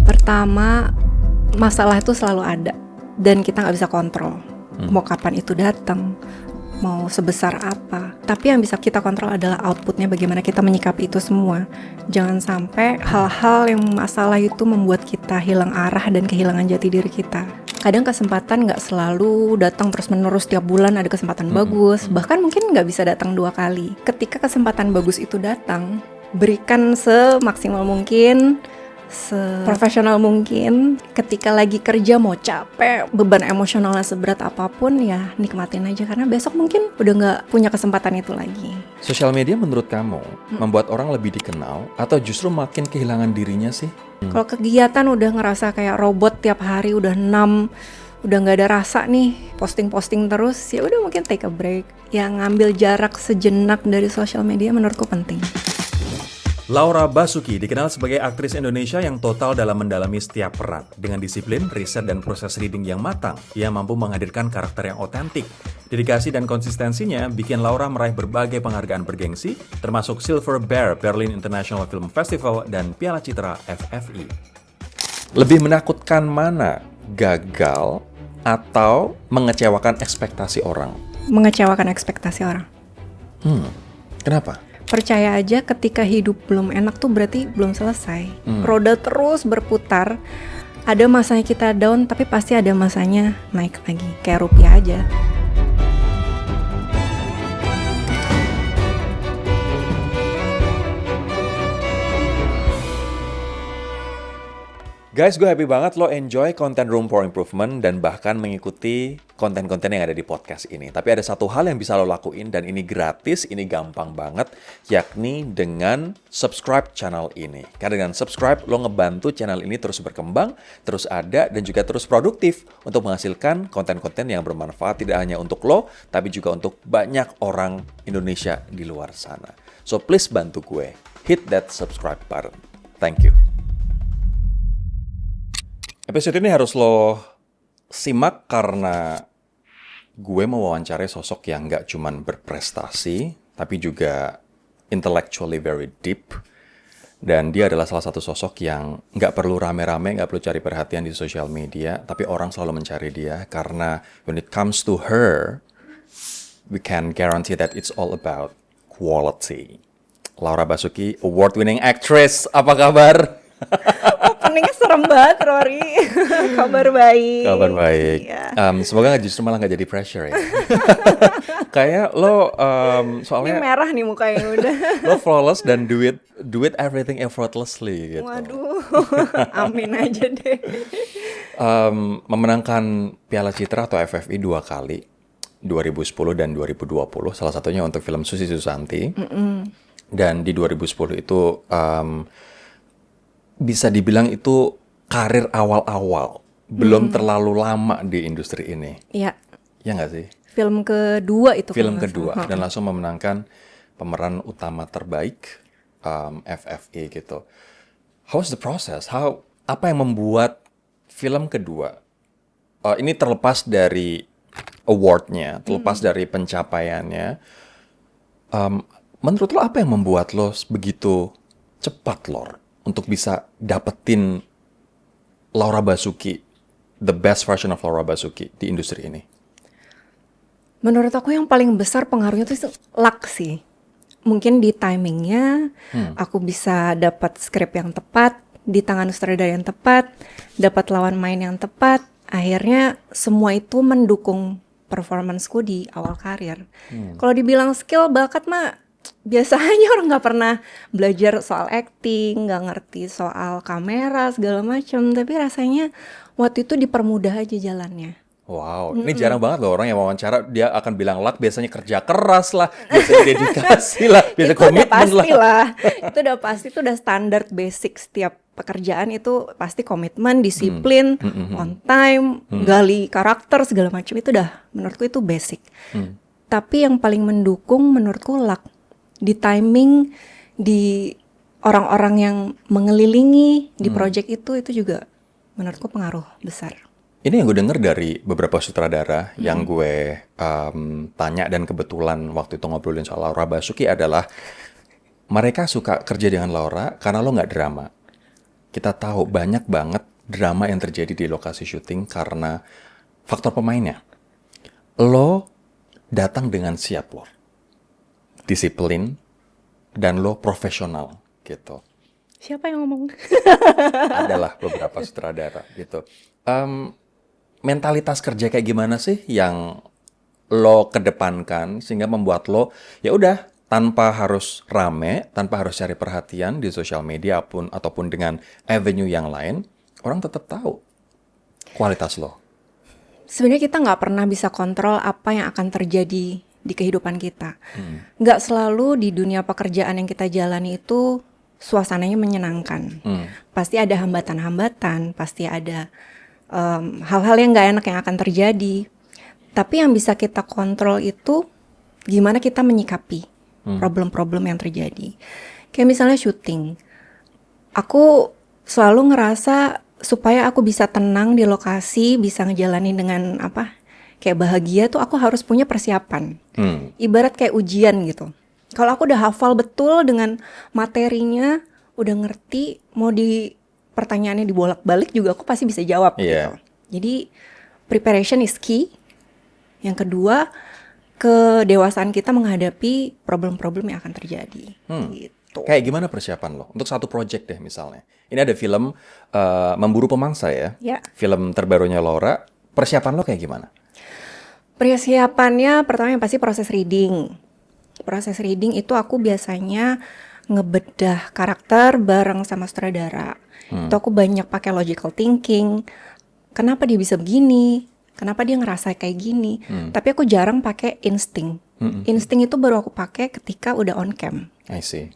Pertama, masalah itu selalu ada dan kita nggak bisa kontrol. Mau kapan itu datang, mau sebesar apa. Tapi yang bisa kita kontrol adalah outputnya, bagaimana kita menyikapi itu semua. Jangan sampai hal-hal yang masalah itu membuat kita hilang arah dan kehilangan jati diri kita. Kadang kesempatan nggak selalu datang terus-menerus, tiap bulan ada kesempatan bagus. Bahkan mungkin nggak bisa datang 2 kali. Ketika kesempatan bagus itu datang, berikan semaksimal mungkin, seprofesional mungkin. Ketika lagi kerja mau capek, beban emosionalnya seberat apapun, ya nikmatin aja, karena besok mungkin udah nggak punya kesempatan itu lagi. Sosial media menurut kamu membuat orang lebih dikenal atau justru makin kehilangan dirinya sih? Kalau kegiatan udah ngerasa kayak robot tiap hari, udah udah nggak ada rasa nih, posting terus, ya udah mungkin take a break. Ya ngambil jarak sejenak dari sosial media menurutku penting. Laura Basuki dikenal sebagai aktris Indonesia yang total dalam mendalami setiap peran. Dengan disiplin, riset, dan proses reading yang matang, ia mampu menghadirkan karakter yang otentik. Dedikasi dan konsistensinya bikin Laura meraih berbagai penghargaan bergengsi, termasuk Silver Bear Berlin International Film Festival dan Piala Citra FFI. Lebih menakutkan mana? Gagal atau mengecewakan ekspektasi orang? Mengecewakan ekspektasi orang. Kenapa? Percaya aja, ketika hidup belum enak tuh berarti belum selesai. Roda terus berputar. Ada masanya kita down, tapi pasti ada masanya naik lagi. Kayak rupiah aja. Guys, gue happy banget lo enjoy konten Room for Improvement dan bahkan mengikuti konten-konten yang ada di podcast ini. Tapi ada satu hal yang bisa lo lakuin dan ini gratis, ini gampang banget, yakni dengan subscribe channel ini. Karena dengan subscribe, lo ngebantu channel ini terus berkembang, terus ada, dan juga terus produktif untuk menghasilkan konten-konten yang bermanfaat tidak hanya untuk lo, tapi juga untuk banyak orang Indonesia di luar sana. So please bantu gue, hit that subscribe button. Thank you. Episode ini harus lo simak karena gue mau wawancarai sosok yang nggak cuman berprestasi, tapi juga intellectually very deep. Dan dia adalah salah satu sosok yang nggak perlu rame-rame, nggak perlu cari perhatian di sosial media, tapi orang selalu mencari dia karena when it comes to her, we can guarantee that it's all about quality. Laura Basuki, award-winning actress, apa kabar? Openingnya serem banget, Rory. Kabar baik. Kabar baik. Ya. Semoga justru malah nggak jadi pressure ya. Kayak lo Ini soalnya merah nih mukanya udah. lo flawless dan do it everything effortlessly gitu. Waduh, amin aja deh. Memenangkan Piala Citra atau FFI 2 kali, 2010 dan 2020. Salah satunya untuk film Susi Susanti. Dan di 2010 itu bisa dibilang itu karir awal-awal, belum terlalu lama di industri ini. Iya. Ya nggak sih? Film kedua itu. Film kedua dan langsung memenangkan pemeran utama terbaik FFI gitu. How's the process? Apa yang membuat film kedua? Ini terlepas dari awardnya, terlepas dari pencapaiannya. Menurut lo apa yang membuat lo begitu cepat, Lor, untuk bisa dapetin Laura Basuki, the best version of Laura Basuki di industri ini? Menurut aku yang paling besar pengaruhnya tuh luck sih. Mungkin di timingnya, aku bisa dapat skrip yang tepat, di tangan sutradara yang tepat, dapat lawan main yang tepat. Akhirnya semua itu mendukung performanceku di awal karir. Kalau dibilang skill, bakat mah biasanya orang nggak pernah belajar soal acting, nggak ngerti soal kamera segala macam. Tapi rasanya waktu itu dipermudah aja jalannya. Wow, ini jarang banget loh orang yang wawancara dia akan bilang luck, biasanya kerja keras lah, biasanya dedikasi lah, biasanya komitmen lah. Itu udah pasti, itu udah standar basic setiap pekerjaan, itu pasti komitmen, disiplin, on time, gali karakter segala macam, itu udah menurutku itu basic. Tapi yang paling mendukung menurutku luck. Di timing, di orang-orang yang mengelilingi di project itu juga menurutku pengaruh besar. Ini yang gue denger dari beberapa sutradara yang gue tanya dan kebetulan waktu itu ngobrolin soal Laura Basuki adalah mereka suka kerja dengan Laura karena lo nggak drama. kita tahu banyak banget drama yang terjadi di lokasi syuting karena faktor pemainnya. Lo datang dengan siap lo, disiplin, dan lo profesional gitu. Siapa yang ngomong? Adalah beberapa sutradara gitu. Mentalitas kerja kayak gimana sih yang lo kedepankan sehingga membuat lo ya udah tanpa harus rame, tanpa harus cari perhatian di sosial media ataupun dengan avenue yang lain, orang tetap tahu kualitas lo. Sebenarnya kita nggak pernah bisa kontrol apa yang akan terjadi di kehidupan kita. Nggak selalu di dunia pekerjaan yang kita jalani itu suasananya menyenangkan. Pasti ada hambatan-hambatan, pasti ada hal-hal yang nggak enak yang akan terjadi. Tapi yang bisa kita kontrol itu gimana kita menyikapi problem-problem yang terjadi. Kayak misalnya syuting. Aku selalu ngerasa supaya aku bisa tenang di lokasi, bisa ngejalanin dengan kayak bahagia tuh aku harus punya persiapan. Ibarat kayak ujian gitu. Kalau aku udah hafal betul dengan materinya, udah ngerti, mau pertanyaannya dibolak-balik juga aku pasti bisa jawab gitu. Jadi preparation is key. Yang kedua, kedewasaan kita menghadapi problem-problem yang akan terjadi. Gitu. Kayak gimana persiapan lo untuk satu project deh misalnya. Ini ada film Memburu Pemangsa ya. Film terbarunya Laura. Persiapan lo kayak gimana? Persiapannya pertama yang pasti proses reading. Proses reading itu aku biasanya ngebedah karakter bareng sama sutradara. Itu aku banyak pakai logical thinking. Kenapa dia bisa begini? Kenapa dia ngerasa kayak gini? Tapi aku jarang pakai insting. Insting itu baru aku pakai ketika udah on cam. I see.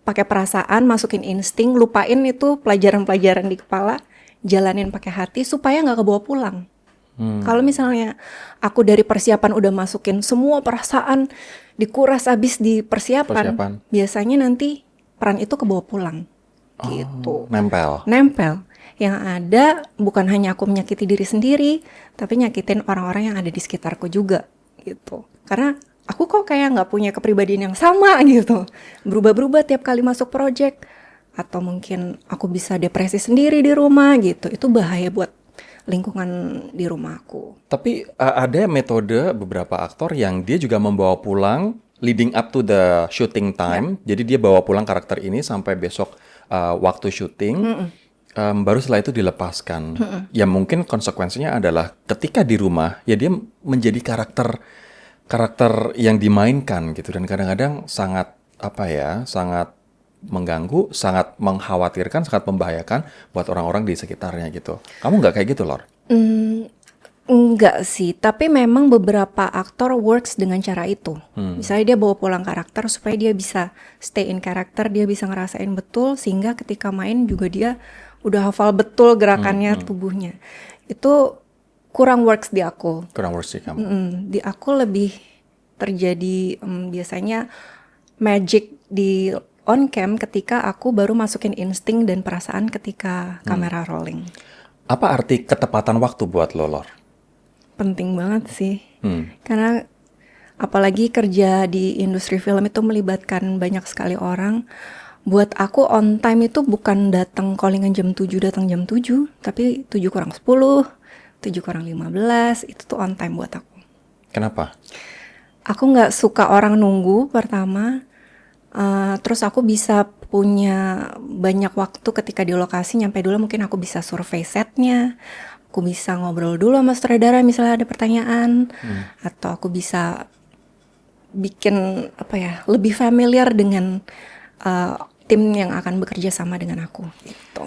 Pakai perasaan, masukin insting, lupain itu pelajaran-pelajaran di kepala, jalanin pakai hati supaya nggak kebawa pulang. Kalau misalnya aku dari persiapan udah masukin semua perasaan, dikuras abis di persiapan, biasanya nanti peran itu kebawa pulang. Gitu. Nempel. Yang ada bukan hanya aku menyakiti diri sendiri, tapi nyakitin orang-orang yang ada di sekitarku juga gitu. Karena aku kok kayak nggak punya kepribadian yang sama gitu. Berubah-berubah tiap kali masuk project. Atau mungkin aku bisa depresi sendiri di rumah gitu. Itu bahaya buat lingkungan di rumahku. Tapi ada metode beberapa aktor yang dia juga membawa pulang leading up to the shooting time. Jadi dia bawa pulang karakter ini sampai besok waktu syuting. Baru setelah itu dilepaskan. Ya mungkin konsekuensinya adalah ketika di rumah ya dia menjadi karakter yang dimainkan gitu, dan kadang-kadang sangat sangat mengganggu, sangat mengkhawatirkan, sangat membahayakan buat orang-orang di sekitarnya gitu. Kamu nggak kayak gitu, Lor? Enggak sih, tapi memang beberapa aktor works dengan cara itu. Misalnya dia bawa pulang karakter supaya dia bisa stay in karakter, dia bisa ngerasain betul sehingga ketika main juga dia udah hafal betul gerakannya tubuhnya. Itu kurang works di aku. Kurang works di kamu. Di aku lebih terjadi biasanya magic di on cam ketika aku baru masukin insting dan perasaan ketika kamera rolling. Apa arti ketepatan waktu buat lo, Lor? Penting banget sih. Karena apalagi kerja di industri film itu melibatkan banyak sekali orang. Buat aku on time itu bukan datang callingan jam 7, datang jam 7, tapi 7 kurang 10, 7 kurang 15, itu tuh on time buat aku. Kenapa? Aku nggak suka orang nunggu pertama, terus aku bisa punya banyak waktu ketika di lokasi, nyampe dulu mungkin aku bisa survei setnya, aku bisa ngobrol dulu sama sutradara misalnya ada pertanyaan, atau aku bisa bikin lebih familiar dengan tim yang akan bekerja sama dengan aku gitu.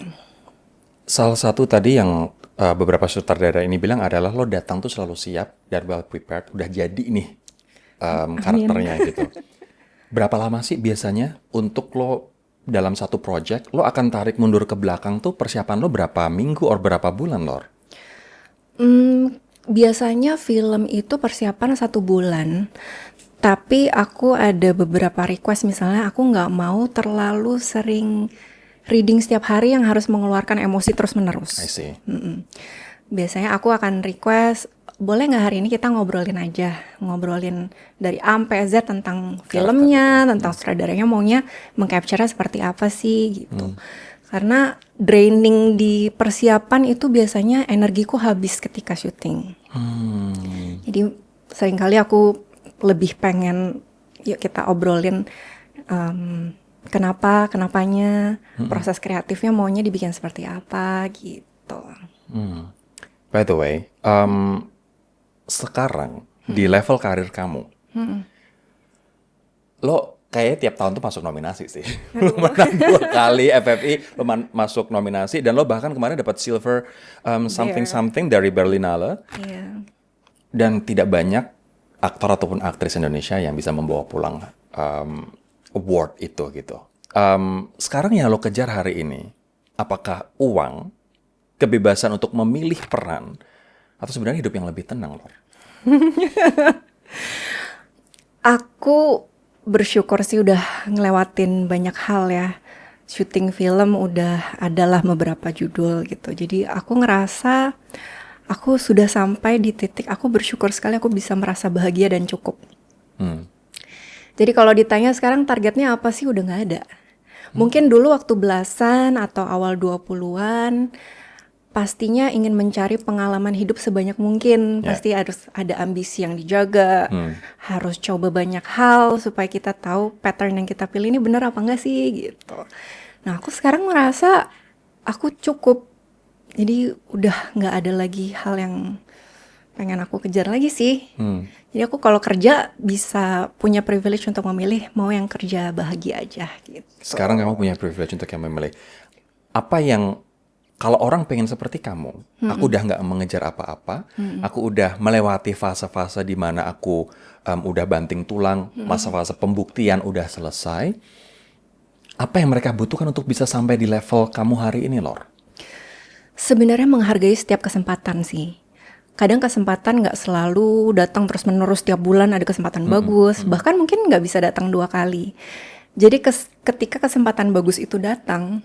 Salah satu tadi yang beberapa sutradara ini bilang adalah lo datang tuh selalu siap dan well prepared, udah jadi nih karakternya gitu. Berapa lama sih biasanya untuk lo dalam satu project, lo akan tarik mundur ke belakang tuh persiapan lo berapa minggu atau berapa bulan, Lor? Biasanya film itu persiapan 1 bulan. Tapi aku ada beberapa request, misalnya aku nggak mau terlalu sering reading setiap hari yang harus mengeluarkan emosi terus-menerus. I see. Biasanya aku akan request, boleh nggak hari ini kita ngobrolin aja, ngobrolin dari A sampai Z tentang filmnya, tentang sutradaranya maunya mengcapture seperti apa sih gitu. Karena draining di persiapan itu biasanya energiku habis ketika syuting. Jadi seringkali aku lebih pengen yuk kita obrolin kenapanya, proses kreatifnya maunya dibikin seperti apa gitu. By the way, sekarang di level karir kamu, lo kayaknya tiap tahun tuh masuk nominasi sih. Lo menang 2 kali FFI, lo masuk nominasi, dan lo bahkan kemarin dapat silver something dari Berlinale. Iya. Dan tidak banyak aktor ataupun aktris Indonesia yang bisa membawa pulang award itu gitu. Sekarang yang lo kejar hari ini, apakah uang, kebebasan untuk memilih peran, atau sebenarnya hidup yang lebih tenang, Lor? Aku bersyukur sih udah ngelewatin banyak hal ya. Syuting film udah adalah beberapa judul gitu. Jadi aku ngerasa aku sudah sampai di titik aku bersyukur sekali aku bisa merasa bahagia dan cukup. Jadi kalau ditanya sekarang targetnya apa sih, udah gak ada. Mungkin dulu waktu belasan atau awal 20-an pastinya ingin mencari pengalaman hidup sebanyak mungkin. Pasti harus ada ambisi yang dijaga, harus coba banyak hal supaya kita tahu pattern yang kita pilih ini benar apa enggak sih gitu. Nah aku sekarang merasa aku cukup. Jadi udah gak ada lagi hal yang pengen aku kejar lagi sih. Jadi aku kalau kerja bisa punya privilege untuk memilih mau yang kerja bahagia aja gitu. Sekarang kamu punya privilege untuk yang memilih. Apa yang, kalau orang pengen seperti kamu, aku udah nggak mengejar apa-apa, aku udah melewati fase-fase di mana aku udah banting tulang, masa-fase pembuktian udah selesai. Apa yang mereka butuhkan untuk bisa sampai di level kamu hari ini, Lor? Sebenarnya menghargai setiap kesempatan sih. Kadang kesempatan nggak selalu datang terus-menerus, tiap bulan ada kesempatan bagus, bahkan mungkin nggak bisa datang 2 kali. Jadi ketika kesempatan bagus itu datang,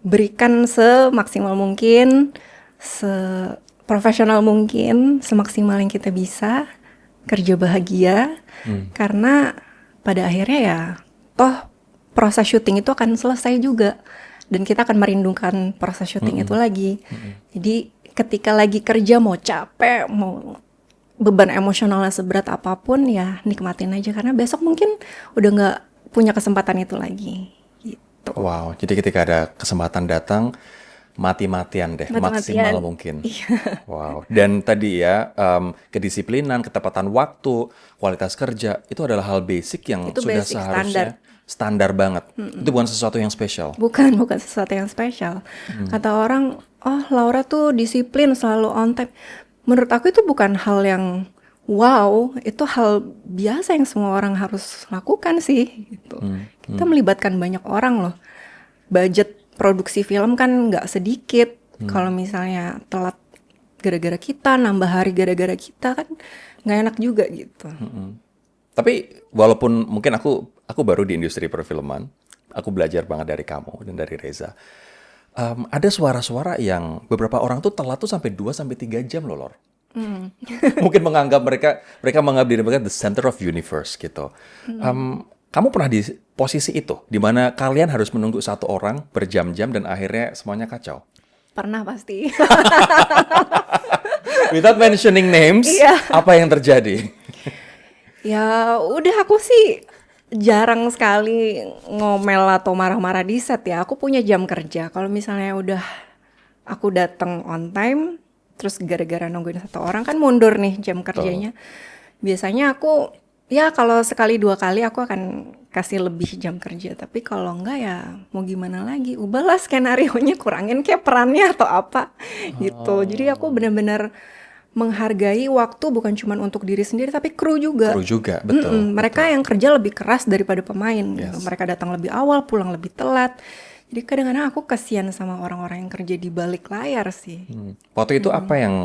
berikan semaksimal mungkin, seprofesional mungkin, semaksimal yang kita bisa, kerja bahagia, karena pada akhirnya ya, toh proses syuting itu akan selesai juga, dan kita akan merindukan proses syuting itu lagi. Jadi ketika lagi kerja mau capek, mau beban emosionalnya seberat apapun ya nikmatin aja, karena besok mungkin udah nggak punya kesempatan itu lagi gitu. Wow, jadi ketika ada kesempatan datang, mati-matian deh, maksimal mungkin. Wow, dan tadi ya kedisiplinan, ketepatan waktu, kualitas kerja, itu adalah hal basic yang Itu sudah basic, seharusnya standar banget. Itu bukan sesuatu yang spesial. Bukan sesuatu yang spesial. Kata orang, oh Laura tuh disiplin, selalu on time. Menurut aku itu bukan hal yang wow, itu hal biasa yang semua orang harus lakukan sih gitu. Kita melibatkan banyak orang loh. Budget produksi film kan nggak sedikit. Kalau misalnya telat gara-gara kita, nambah hari gara-gara kita, kan nggak enak juga gitu. Tapi walaupun mungkin aku baru di industri perfilman, aku belajar banget dari kamu dan dari Reza. Ada suara-suara yang beberapa orang tuh telat tuh sampai 2-3 jam loh, Lor. Mungkin menganggap mereka menganggap diri mereka the center of universe gitu. Kamu pernah di posisi itu, di mana kalian harus menunggu satu orang berjam-jam dan akhirnya semuanya kacau? Pernah pasti. Without mentioning names, apa yang terjadi? Ya udah, aku sih jarang sekali ngomel atau marah-marah di set ya. Aku punya jam kerja. Kalau misalnya udah aku datang on time, terus gara-gara nungguin satu orang kan mundur nih jam kerjanya. Biasanya aku ya kalau sekali 2 kali aku akan kasih lebih jam kerja. Tapi kalau enggak ya mau gimana lagi. Ubahlah skenarionya, kurangin kayak perannya atau apa gitu. Jadi aku benar-benar menghargai waktu bukan cuma untuk diri sendiri tapi kru juga. Kru juga, betul. Mereka yang kerja lebih keras daripada pemain. Gitu. Mereka datang lebih awal, pulang lebih telat. Jadi kadang-kadang aku kasihan sama orang-orang yang kerja di balik layar sih. Waktu itu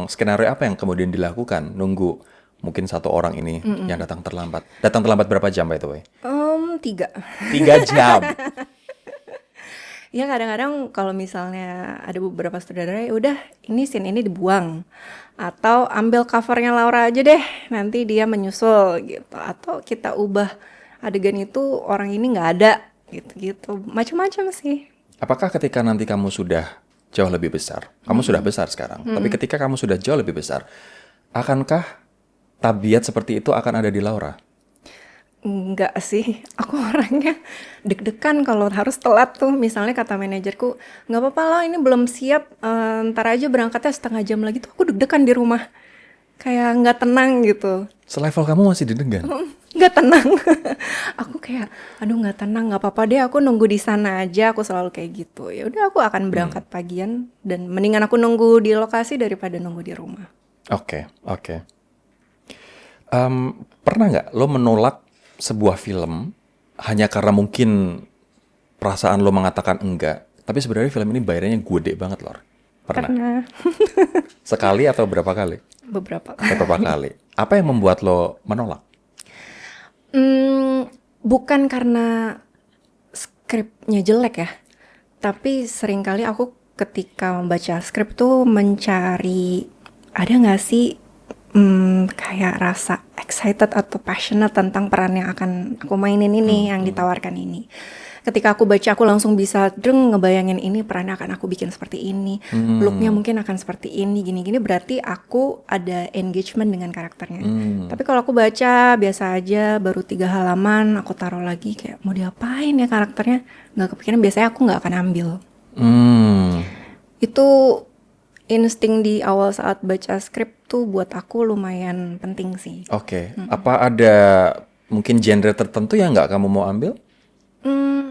skenario apa yang kemudian dilakukan? Nunggu mungkin satu orang ini yang datang terlambat. Datang terlambat berapa jam by the way? 3 jam. Ya kadang-kadang kalau misalnya ada beberapa sutradara, ya udah ini scene ini dibuang, atau ambil covernya Laura aja deh, nanti dia menyusul gitu, atau kita ubah adegan itu orang ini nggak ada gitu-gitu, macam-macam sih. Apakah ketika nanti kamu sudah jauh lebih besar, kamu sudah besar sekarang, tapi ketika kamu sudah jauh lebih besar, akankah tabiat seperti itu akan ada di Laura? Enggak sih, aku orangnya deg-degan kalau harus telat tuh. Misalnya kata manajerku, nggak apa-apa loh ini belum siap, ntar aja berangkatnya setengah jam lagi tuh. Aku deg-degan di rumah, kayak nggak tenang gitu. Selevel kamu masih deg-degan? Nggak tenang. Aku kayak, aduh nggak tenang, nggak apa-apa deh. Aku nunggu di sana aja. Aku selalu kayak gitu. Ya udah, aku akan berangkat pagian dan mendingan aku nunggu di lokasi daripada nunggu di rumah. Oke. Pernah nggak lo menolak sebuah film hanya karena mungkin perasaan lo mengatakan enggak, tapi sebenarnya film ini bayarannya gede banget, Lor? Pernah? Karena Sekali atau berapa kali? beberapa. Beberapa kali. Apa yang membuat lo menolak? Bukan karena skripnya jelek ya, tapi seringkali aku ketika membaca skrip tuh mencari ada nggak sih kayak rasa excited atau passionate tentang peran yang akan aku mainin ini, yang ditawarkan ini. Ketika aku baca, aku langsung bisa ngebayangin ini perannya akan aku bikin seperti ini, looknya mungkin akan seperti ini, gini-gini, berarti aku ada engagement dengan karakternya. Tapi kalau aku baca biasa aja, baru 3 halaman, aku taruh lagi kayak mau diapain ya karakternya, nggak kepikiran, biasanya aku nggak akan ambil. Itu insting di awal saat baca skrip tuh buat aku lumayan penting sih. Oke. Apa ada mungkin genre tertentu yang nggak kamu mau ambil?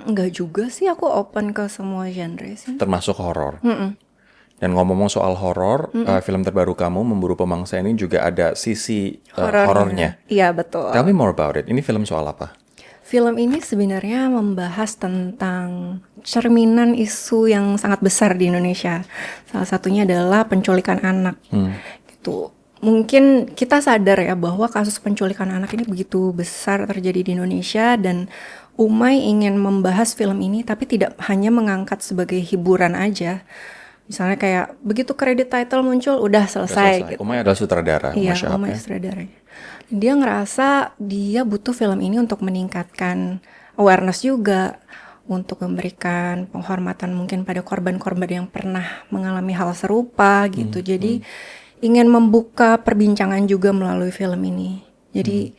Enggak juga sih, aku open ke semua genre sih. Termasuk horor. Dan ngomong-ngomong soal horor, film terbaru kamu Memburu Pemangsa ini juga ada sisi horornya. Iya betul. Tell me more about it. Ini film soal apa? Film ini sebenarnya membahas tentang cerminan isu yang sangat besar di Indonesia. Salah satunya adalah penculikan anak. Gitu. Mungkin kita sadar ya bahwa kasus penculikan anak ini begitu besar terjadi di Indonesia, dan Umay ingin membahas film ini tapi tidak hanya mengangkat sebagai hiburan aja. Misalnya kayak begitu kredit title muncul udah selesai. Gitu. Umay adalah sutradara. Iya, Masya Allah, Umay ya. sutradaranya. Dia ngerasa dia butuh film ini untuk meningkatkan awareness juga, untuk memberikan penghormatan mungkin pada korban-korban yang pernah mengalami hal serupa gitu. Jadi ingin membuka perbincangan juga melalui film ini. Jadi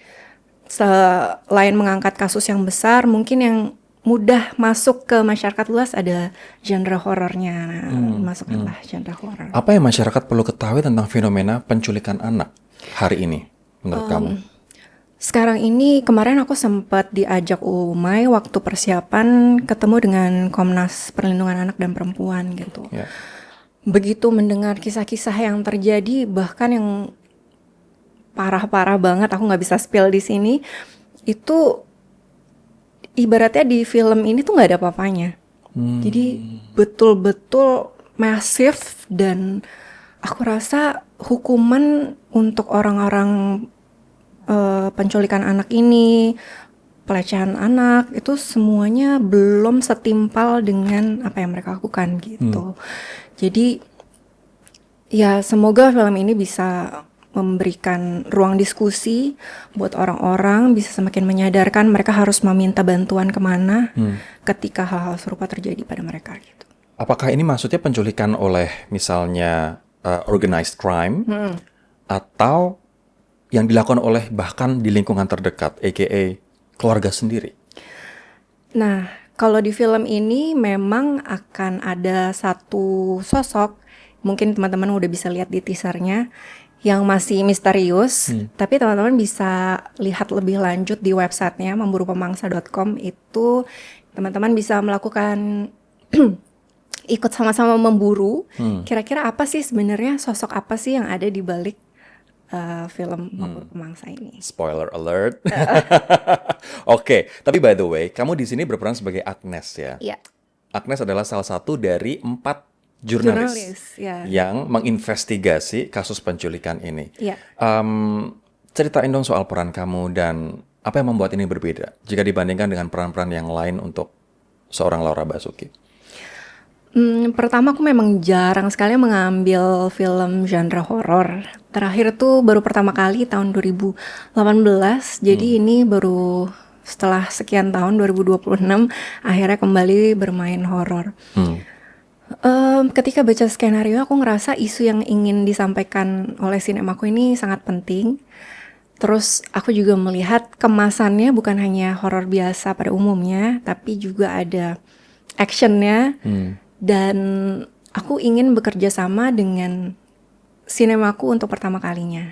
selain mengangkat kasus yang besar, mungkin yang mudah masuk ke masyarakat luas ada genre horornya. Masukkanlah genre horor. Apa yang masyarakat perlu ketahui tentang fenomena penculikan anak hari ini menurut kamu? Sekarang ini, kemarin aku sempat diajak Umay waktu persiapan ketemu dengan Komnas Perlindungan Anak dan Perempuan gitu. Ya. Begitu mendengar kisah-kisah yang terjadi, bahkan yang parah-parah banget, aku nggak bisa spill di sini, itu ibaratnya di film ini tuh nggak ada apa-apanya. Jadi betul-betul masif, dan aku rasa hukuman untuk orang-orang penculikan anak ini, pelecehan anak, itu semuanya belum setimpal dengan apa yang mereka lakukan gitu. Jadi ya semoga film ini bisa memberikan ruang diskusi buat orang-orang, bisa semakin menyadarkan mereka harus meminta bantuan kemana ketika hal-hal serupa terjadi pada mereka gitu. Apakah ini maksudnya penculikan oleh misalnya organized crime atau yang dilakukan oleh bahkan di lingkungan terdekat, aka keluarga sendiri? Nah, kalau di film ini memang akan ada satu sosok, mungkin teman-teman udah bisa lihat di teasernya, yang masih misterius, tapi teman-teman bisa lihat lebih lanjut di websitenya memburupemangsa.com. Itu teman-teman bisa melakukan ikut sama-sama memburu. Kira-kira apa sih sebenarnya, sosok apa sih yang ada di balik film Memburu Pemangsa ini? Spoiler alert. Oke, tapi by the way, kamu di sini berperan sebagai Agnes ya. Iya. Agnes adalah salah satu dari 4 jurnalis ya. yang menginvestigasi kasus penculikan ini. Iya. Ceritain dong soal peran kamu dan apa yang membuat ini berbeda jika dibandingkan dengan peran-peran yang lain untuk seorang Laura Basuki. Pertama aku memang jarang sekali mengambil film genre horor. Terakhir tuh baru pertama kali tahun 2018. Jadi ini baru setelah sekian tahun 2026 akhirnya kembali bermain horor. Ketika baca skenario aku ngerasa isu yang ingin disampaikan oleh sinemaku ini sangat penting. Terus aku juga melihat kemasannya bukan hanya horor biasa pada umumnya, tapi juga ada actionnya. Dan aku ingin bekerja sama dengan sinemaku untuk pertama kalinya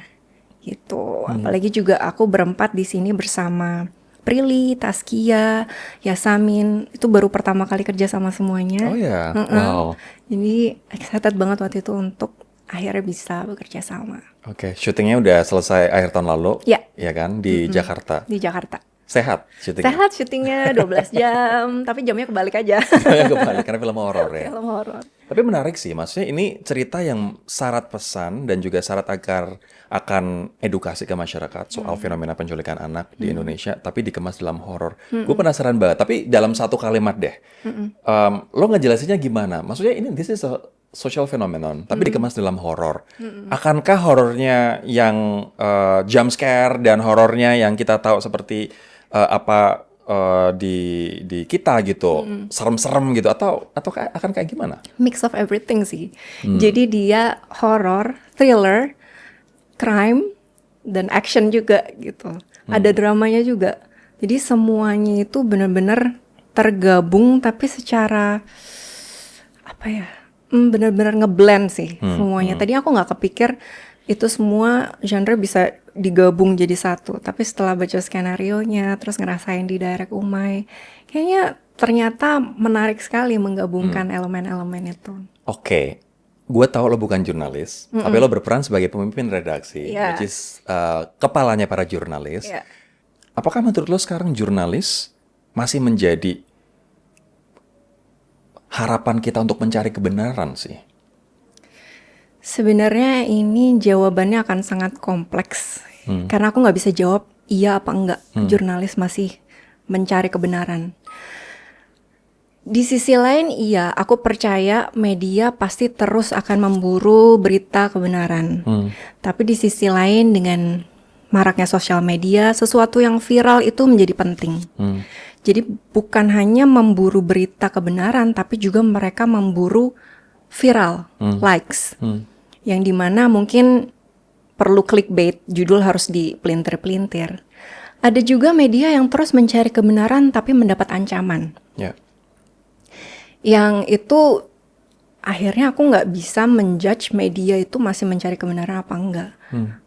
gitu. Apalagi juga aku berempat di sini bersama Prilly, Taskia, Yasamin, itu baru pertama kali kerja sama semuanya. Oh ya, wow. Jadi excited banget waktu itu untuk akhirnya bisa bekerja sama. Oke, syutingnya udah selesai akhir tahun lalu, Ya. ya kan, di Jakarta. Di Jakarta. Sehat syutingnya? Sehat syutingnya 12 jam, tapi jamnya kebalik aja. Kembali, karena film horor ya. Film horor. Tapi menarik sih, maksudnya ini cerita yang syarat pesan dan juga syarat akan edukasi ke masyarakat soal fenomena penculikan anak di Indonesia, tapi dikemas dalam horor. Gue penasaran banget, tapi dalam satu kalimat deh, lo ngejelasinnya gimana? Maksudnya ini this is a social phenomenon, tapi dikemas dalam horor. Akankah horornya yang jump scare dan horornya yang kita tahu seperti di kita gitu, serem-serem gitu, atau akan kayak gimana? Mix of everything sih. Jadi dia horror, thriller, crime, dan action juga gitu. Ada dramanya juga. Jadi semuanya itu benar-benar tergabung, tapi secara benar-benar ngeblend sih semuanya. Tadi aku nggak kepikir itu semua genre bisa digabung jadi satu, tapi setelah baca skenarionya terus ngerasain di direct Umay, kayaknya ternyata menarik sekali menggabungkan elemen-elemen itu. Oke, gue tahu lo bukan jurnalis, tapi lo berperan sebagai pemimpin redaksi, which is kepalanya para jurnalis. Apakah menurut lo sekarang jurnalis masih menjadi harapan kita untuk mencari kebenaran sih? Sebenarnya ini jawabannya akan sangat kompleks, karena aku nggak bisa jawab iya apa enggak jurnalis masih mencari kebenaran. Di sisi lain iya, aku percaya media pasti terus akan memburu berita kebenaran. Tapi di sisi lain dengan maraknya sosial media, sesuatu yang viral itu menjadi penting. Jadi bukan hanya memburu berita kebenaran, tapi juga mereka memburu viral, likes. Yang dimana mungkin perlu clickbait, judul harus dipelintir-pelintir. Ada juga media yang terus mencari kebenaran tapi mendapat ancaman. Yang itu akhirnya aku nggak bisa menjudge media itu masih mencari kebenaran apa enggak.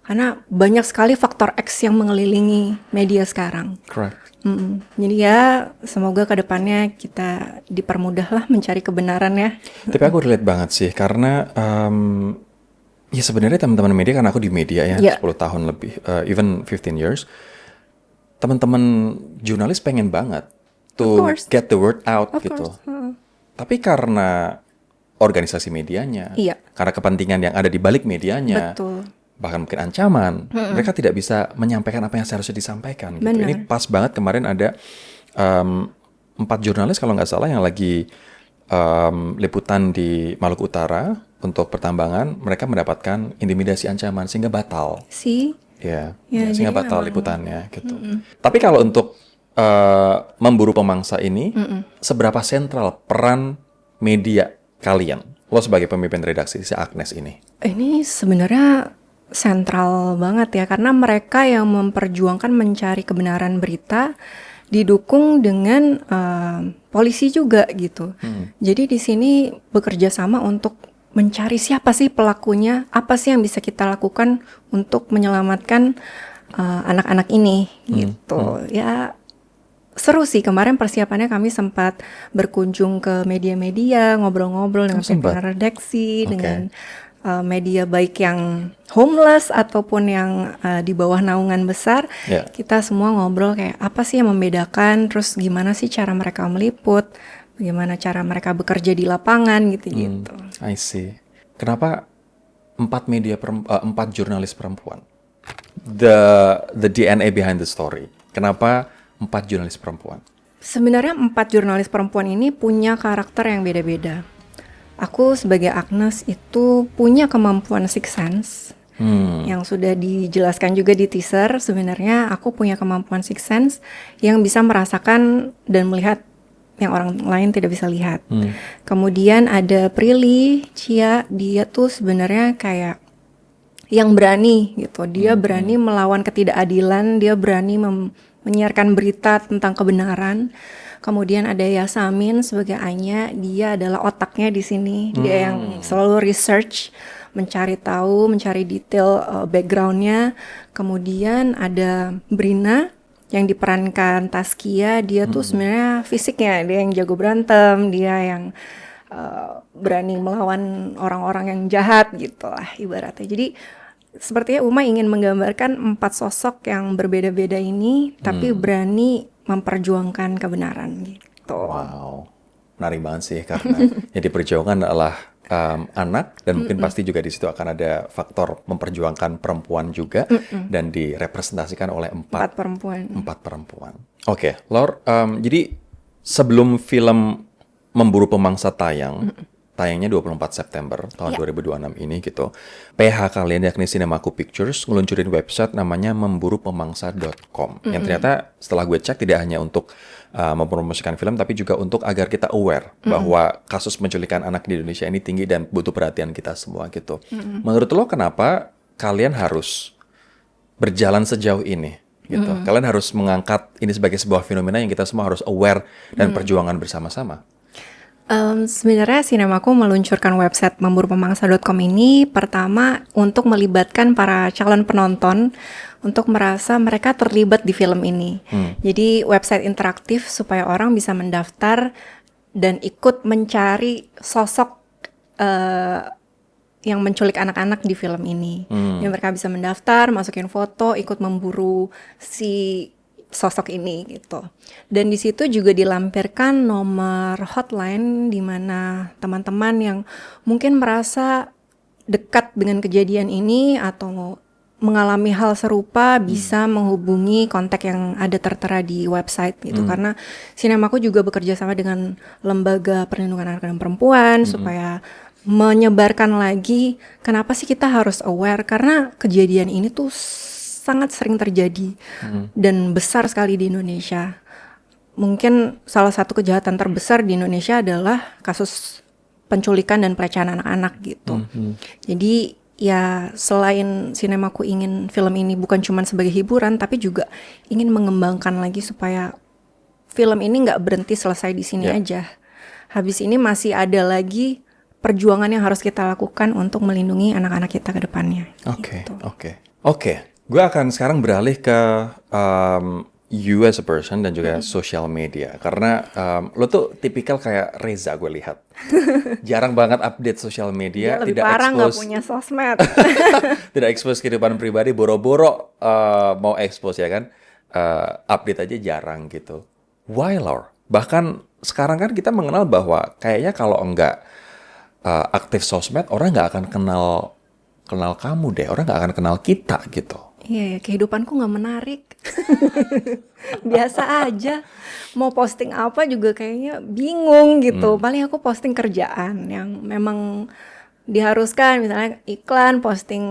Karena banyak sekali faktor X yang mengelilingi media sekarang. Correct. Jadi ya semoga kedepannya kita dipermudah lah mencari kebenaran ya. Tapi aku relate banget sih karena ya sebenarnya teman-teman media, karena aku di media ya 10 tahun lebih, even 15 years, teman-teman jurnalis pengen banget to get the word out gitu. Tapi karena organisasi medianya, karena kepentingan yang ada di balik medianya, bahkan mungkin ancaman, mereka tidak bisa menyampaikan apa yang seharusnya disampaikan gitu. Ini pas banget kemarin ada 4 jurnalis kalau nggak salah yang lagi liputan di Maluku Utara untuk pertambangan, mereka mendapatkan intimidasi ancaman sehingga batal. Sehingga batal liputannya gitu. Tapi kalau untuk memburu pemangsa ini, seberapa sentral peran media kalian? Lo sebagai pemimpin redaksi si Agnes ini. Ini sebenarnya sentral banget ya, karena mereka yang memperjuangkan mencari kebenaran berita didukung dengan polisi juga gitu. Jadi di sini bekerja sama untuk mencari siapa sih pelakunya, apa sih yang bisa kita lakukan untuk menyelamatkan anak-anak ini gitu. Ya seru sih, kemarin persiapannya kami sempat berkunjung ke media-media, ngobrol-ngobrol dengan pimpinan redaksi, dengan media baik yang homeless ataupun yang di bawah naungan besar. Kita semua ngobrol kayak apa sih yang membedakan, terus gimana sih cara mereka meliput, bagaimana cara mereka bekerja di lapangan gitu-gitu. I see. Kenapa 4 jurnalis perempuan? The DNA behind the story. Kenapa 4 jurnalis perempuan? Sebenarnya 4 jurnalis perempuan ini punya karakter yang beda-beda. Aku sebagai Agnes itu punya kemampuan sixth sense Yang sudah dijelaskan juga di teaser, sebenarnya aku punya kemampuan sixth sense yang bisa merasakan dan melihat yang orang lain tidak bisa lihat. Kemudian ada Prilly, Cia, dia tuh sebenarnya kayak yang berani gitu. Dia berani melawan ketidakadilan, dia berani menyiarkan berita tentang kebenaran. Kemudian ada Yasamin sebagai Anya, dia adalah otaknya di sini. Dia yang selalu research, mencari tahu, mencari detail backgroundnya. Kemudian ada Brina yang diperankan Taskia, dia tuh sebenarnya fisiknya, dia yang jago berantem, dia yang berani melawan orang-orang yang jahat gitu lah ibaratnya. Jadi sepertinya Uma ingin menggambarkan 4 sosok yang berbeda-beda ini, tapi berani memperjuangkan kebenaran gitu. Wow, menarik banget sih karena yang diperjuangkan adalah anak dan mungkin pasti juga di situ akan ada faktor memperjuangkan perempuan juga dan direpresentasikan oleh 4 perempuan. Oke, Laur, jadi sebelum film Memburu Pemangsa tayangnya 24 September tahun 2026 ini gitu. PH kalian yakni Cinemaku Pictures ngeluncurin website namanya memburupemangsa.com yang ternyata setelah gue cek tidak hanya untuk mempromosikan film tapi juga untuk agar kita aware bahwa kasus penculikan anak di Indonesia ini tinggi dan butuh perhatian kita semua gitu. Menurut lo kenapa kalian harus berjalan sejauh ini gitu? Kalian harus mengangkat ini sebagai sebuah fenomena yang kita semua harus aware dan perjuangan bersama-sama. Sebenarnya Cinemaku meluncurkan website memburupemangsa.com ini pertama untuk melibatkan para calon penonton untuk merasa mereka terlibat di film ini. Jadi website interaktif supaya orang bisa mendaftar dan ikut mencari sosok yang menculik anak-anak di film ini. Yang mereka bisa mendaftar, masukin foto, ikut memburu si sosok ini gitu. Dan di situ juga dilampirkan nomor hotline di mana teman-teman yang mungkin merasa dekat dengan kejadian ini atau mengalami hal serupa bisa menghubungi kontak yang ada tertera di website gitu. Karena Cinemaku juga bekerja sama dengan Lembaga Perlindungan Anak dan Perempuan supaya menyebarkan lagi kenapa sih kita harus aware, karena kejadian ini tuh sangat sering terjadi dan besar sekali di Indonesia. Mungkin salah satu kejahatan terbesar di Indonesia adalah kasus penculikan dan pelecehan anak-anak gitu. Jadi ya selain Cinemaku ingin film ini bukan cuma sebagai hiburan, tapi juga ingin mengembangkan lagi supaya film ini nggak berhenti selesai di sini aja. Habis ini masih ada lagi perjuangan yang harus kita lakukan untuk melindungi anak-anak kita ke depannya. Oke. Gue akan sekarang beralih ke you as a person dan juga social media. Karena lo tuh tipikal kayak Reza gue lihat. Jarang banget update social media. Dia lebih parah nggak punya sosmed. Tidak expose kehidupan pribadi, boro-boro mau expose ya kan. Update aja jarang gitu. Why, Laur? Bahkan sekarang kan kita mengenal bahwa kayaknya kalau enggak aktif sosmed, orang nggak akan kenal kamu deh. Orang nggak akan kenal kita gitu. Iya, kehidupanku nggak menarik. Biasa aja. Mau posting apa juga kayaknya bingung gitu. Paling aku posting kerjaan yang memang diharuskan. Misalnya iklan, posting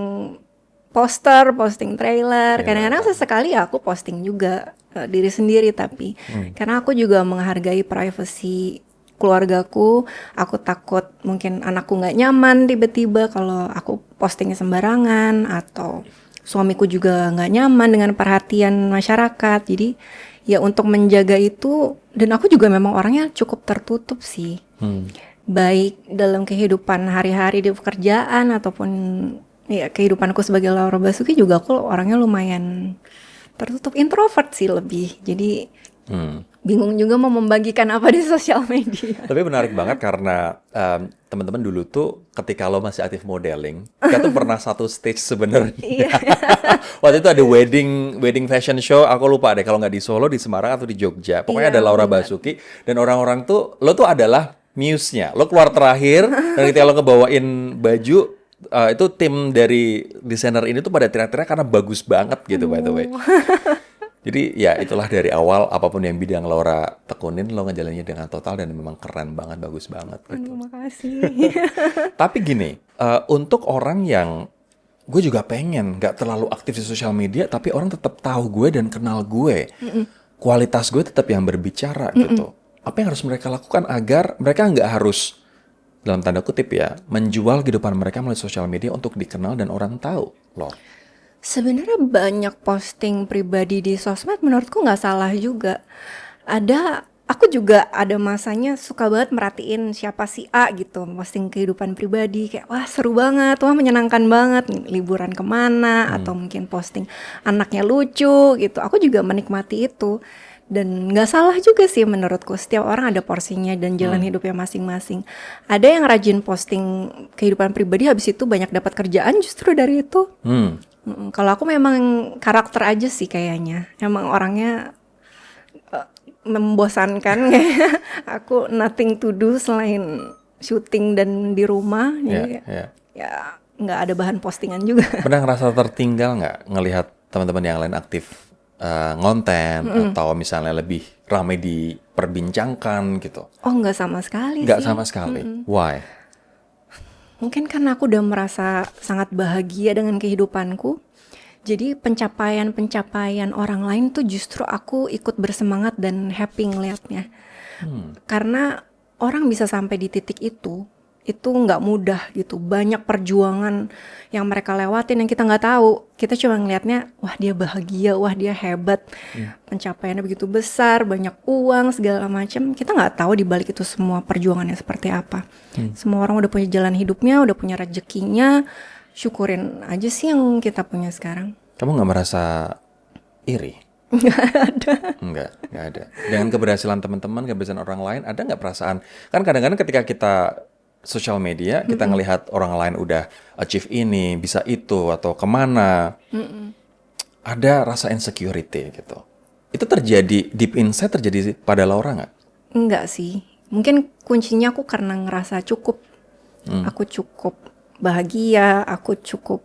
poster, posting trailer. Kadang-kadang sesekali aku posting juga diri sendiri tapi. Karena aku juga menghargai privacy keluargaku. Aku takut mungkin anakku nggak nyaman tiba-tiba kalau aku postingnya sembarangan, atau suamiku juga nggak nyaman dengan perhatian masyarakat. Jadi ya untuk menjaga itu, dan aku juga memang orangnya cukup tertutup sih. Baik dalam kehidupan hari-hari di pekerjaan ataupun ya kehidupanku sebagai Laura Basuki juga aku orangnya lumayan tertutup, introvert sih lebih. Jadi bingung juga mau membagikan apa di sosial media. Tapi menarik banget karena teman-teman dulu tuh ketika lo masih aktif modeling, kita tuh pernah satu stage sebenarnya. Waktu itu ada wedding fashion show, aku lupa deh kalau nggak di Solo, di Semarang atau di Jogja. Pokoknya ada Laura Basuki dan orang-orang tuh, lo tuh adalah muse-nya. Lo keluar terakhir dan ketika lo ngebawain baju, itu tim dari desainer ini tuh pada teriak-teriak karena bagus banget gitu by the way. Jadi ya itulah dari awal apapun yang bidang Laura tekunin, lo ngejalaninnya dengan total dan memang keren banget, bagus banget gitu. Terima kasih. Tapi gini, untuk orang yang gue juga pengen nggak terlalu aktif di sosial media, tapi orang tetap tahu gue dan kenal gue. Kualitas gue tetap yang berbicara gitu. Apa yang harus mereka lakukan agar mereka nggak harus, dalam tanda kutip ya, menjual kehidupan mereka melalui sosial media untuk dikenal dan orang tahu loh. Sebenarnya banyak posting pribadi di sosmed menurutku nggak salah juga. Aku juga ada masanya suka banget merhatiin siapa si A gitu, posting kehidupan pribadi kayak wah seru banget, wah menyenangkan banget, liburan kemana, atau mungkin posting anaknya lucu gitu. Aku juga menikmati itu. Dan nggak salah juga sih menurutku, setiap orang ada porsinya dan jalan hidupnya masing-masing. Ada yang rajin posting kehidupan pribadi, habis itu banyak dapat kerjaan justru dari itu. Kalau aku memang karakter aja sih kayaknya, emang orangnya membosankan kayak aku nothing to do selain syuting dan di rumah, jadi ya nggak ada bahan postingan juga. Pernah ngerasa tertinggal nggak ngelihat teman-teman yang lain aktif ngonten atau misalnya lebih ramai diperbincangkan gitu? Oh nggak sama sekali Nggak sih. sama sekali. Why? Mungkin karena aku udah merasa sangat bahagia dengan kehidupanku. Jadi pencapaian-pencapaian orang lain tuh justru aku ikut bersemangat dan happy ngeliatnya. Karena orang bisa sampai di titik itu nggak mudah gitu. Banyak perjuangan yang mereka lewatin yang kita nggak tahu. Kita cuma ngeliatnya, wah dia bahagia, wah dia hebat. Pencapaiannya begitu besar, banyak uang segala macam. Kita nggak tahu di balik itu semua perjuangannya seperti apa. Semua orang udah punya jalan hidupnya, udah punya rezekinya. Syukurin aja sih yang kita punya sekarang. Kamu nggak merasa iri? Nggak ada. Dengan keberhasilan teman-teman, keberhasilan orang lain, ada nggak perasaan? Kan kadang-kadang ketika kita sosial media, kita ngelihat orang lain udah achieve ini, bisa itu, atau kemana, ada rasa insecurity gitu. Itu terjadi, deep inside terjadi pada Laura nggak? Enggak sih. Mungkin kuncinya aku karena ngerasa cukup. Aku cukup bahagia, aku cukup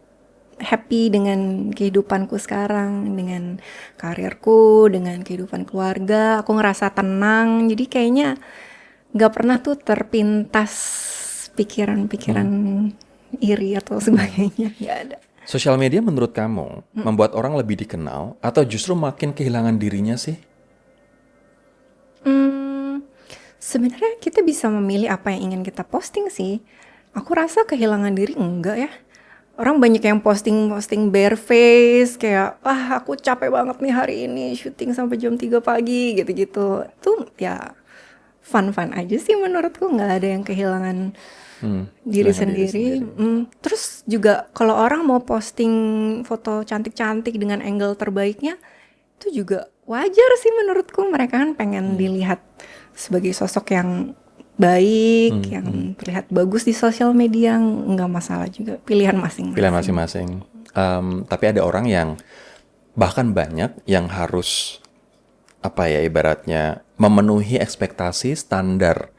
happy dengan kehidupanku sekarang, dengan karirku, dengan kehidupan keluarga. Aku ngerasa tenang, jadi kayaknya gak pernah tuh terpintas pikiran-pikiran iri atau sebagainya, gak ada. Sosial media menurut kamu membuat orang lebih dikenal atau justru makin kehilangan dirinya sih? Sebenarnya kita bisa memilih apa yang ingin kita posting sih. Aku rasa kehilangan diri enggak ya. Orang banyak yang posting bare face kayak wah aku capek banget nih hari ini syuting sampai jam 3 pagi gitu-gitu. Itu ya fun aja sih menurutku, nggak ada yang kehilangan diri sendiri. Terus juga kalau orang mau posting foto cantik-cantik dengan angle terbaiknya itu juga wajar sih menurutku. Mereka kan pengen dilihat sebagai sosok yang baik, yang terlihat bagus di sosial media, nggak masalah juga, pilihan masing-masing. Pilihan masing-masing. Tapi ada orang yang bahkan banyak yang harus apa ya ibaratnya memenuhi ekspektasi standar